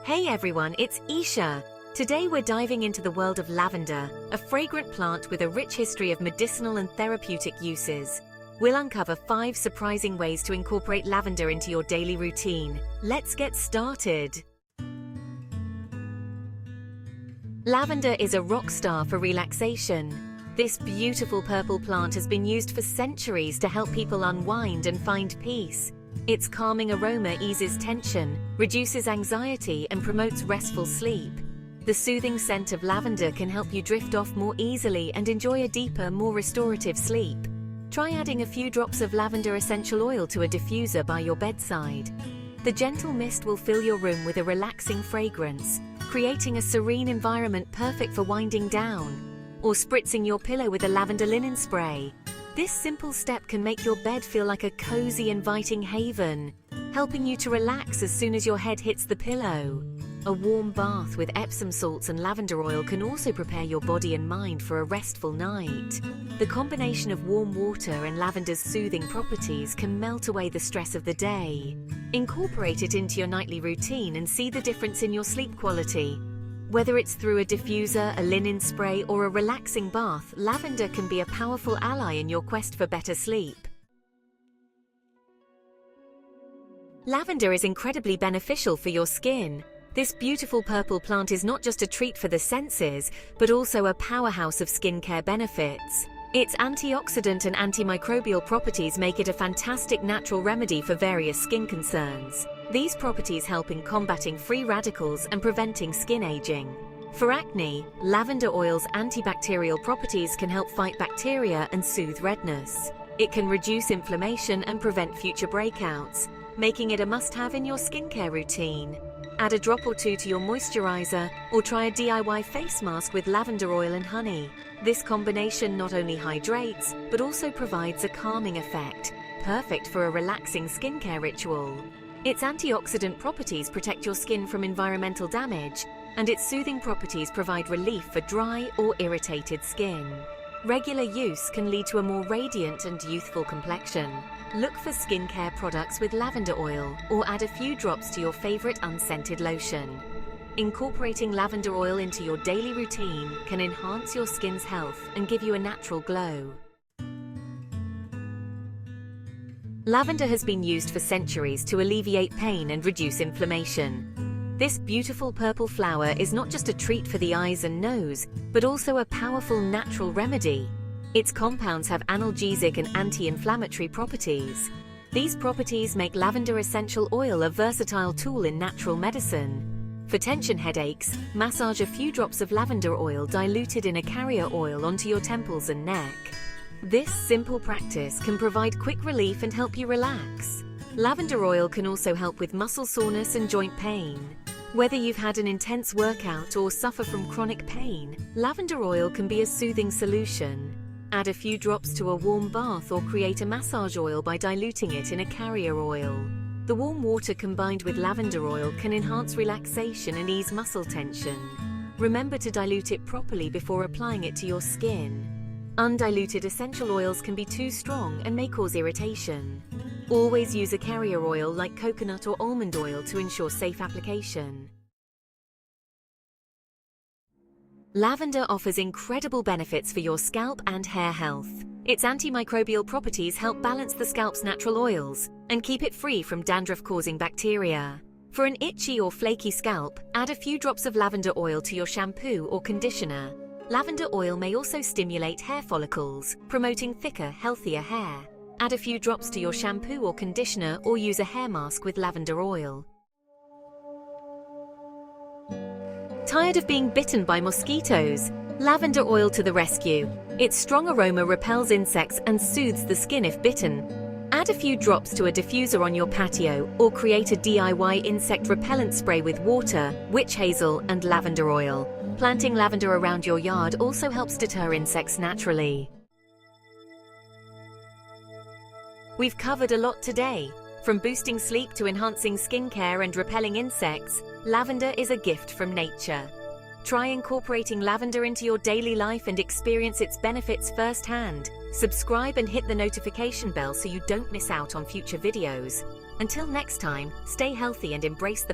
Hey everyone, it's Isha. Today we're diving into the world of lavender, a fragrant plant with a rich history of medicinal and therapeutic uses. We'll uncover 5 surprising ways to incorporate lavender into your daily routine. Let's get started. Lavender is a rock star for relaxation. This beautiful purple plant has been used for centuries to help people unwind and find peace. Its calming aroma eases tension, reduces anxiety, and promotes restful sleep. The soothing scent of lavender can help you drift off more easily and enjoy a deeper, more restorative sleep. Try adding a few drops of lavender essential oil to a diffuser by your bedside. The gentle mist will fill your room with a relaxing fragrance, creating a serene environment perfect for winding down. Or spritzing your pillow with a lavender linen spray. This simple step can make your bed feel like a cozy, inviting haven, helping you to relax as soon as your head hits the pillow. A warm bath with Epsom salts and lavender oil can also prepare your body and mind for a restful night. The combination of warm water and lavender's soothing properties can melt away the stress of the day. Incorporate it into your nightly routine and see the difference in your sleep quality. Whether it's through a diffuser, a linen spray, or a relaxing bath, lavender can be a powerful ally in your quest for better sleep. Lavender is incredibly beneficial for your skin. This beautiful purple plant is not just a treat for the senses, but also a powerhouse of skincare benefits. Its antioxidant and antimicrobial properties make it a fantastic natural remedy for various skin concerns. These properties help in combating free radicals and preventing skin aging. For acne, lavender oil's antibacterial properties can help fight bacteria and soothe redness. It can reduce inflammation and prevent future breakouts, making it a must-have in your skincare routine. Add a drop or two to your moisturizer, or try a DIY face mask with lavender oil and honey. This combination not only hydrates, but also provides a calming effect, perfect for a relaxing skincare ritual. Its antioxidant properties protect your skin from environmental damage, and its soothing properties provide relief for dry or irritated skin. Regular use can lead to a more radiant and youthful complexion. Look for skincare products with lavender oil, or add a few drops to your favorite unscented lotion. Incorporating lavender oil into your daily routine can enhance your skin's health and give you a natural glow. Lavender has been used for centuries to alleviate pain and reduce inflammation. This beautiful purple flower is not just a treat for the eyes and nose, but also a powerful natural remedy. Its compounds have analgesic and anti-inflammatory properties. These properties make lavender essential oil a versatile tool in natural medicine. For tension headaches, massage a few drops of lavender oil diluted in a carrier oil onto your temples and neck. This simple practice can provide quick relief and help you relax. Lavender oil can also help with muscle soreness and joint pain. Whether you've had an intense workout or suffer from chronic pain, lavender oil can be a soothing solution. Add a few drops to a warm bath or create a massage oil by diluting it in a carrier oil. The warm water combined with lavender oil can enhance relaxation and ease muscle tension. Remember to dilute it properly before applying it to your skin. Undiluted essential oils can be too strong and may cause irritation. Always use a carrier oil like coconut or almond oil to ensure safe application. Lavender offers incredible benefits for your scalp and hair health. Its antimicrobial properties help balance the scalp's natural oils and keep it free from dandruff-causing bacteria. For an itchy or flaky scalp, add a few drops of lavender oil to your shampoo or conditioner. Lavender oil may also stimulate hair follicles, promoting thicker, healthier hair. Add a few drops to your shampoo or conditioner, or use a hair mask with lavender oil. Tired of being bitten by mosquitoes? Lavender oil to the rescue. Its strong aroma repels insects and soothes the skin if bitten. Add a few drops to a diffuser on your patio, or create a DIY insect repellent spray with water, witch hazel, and lavender oil. Planting lavender around your yard also helps deter insects naturally. We've covered a lot today. From boosting sleep to enhancing skincare and repelling insects, lavender is a gift from nature. Try incorporating lavender into your daily life and experience its benefits firsthand. Subscribe and hit the notification bell so you don't miss out on future videos. Until next time, stay healthy and embrace the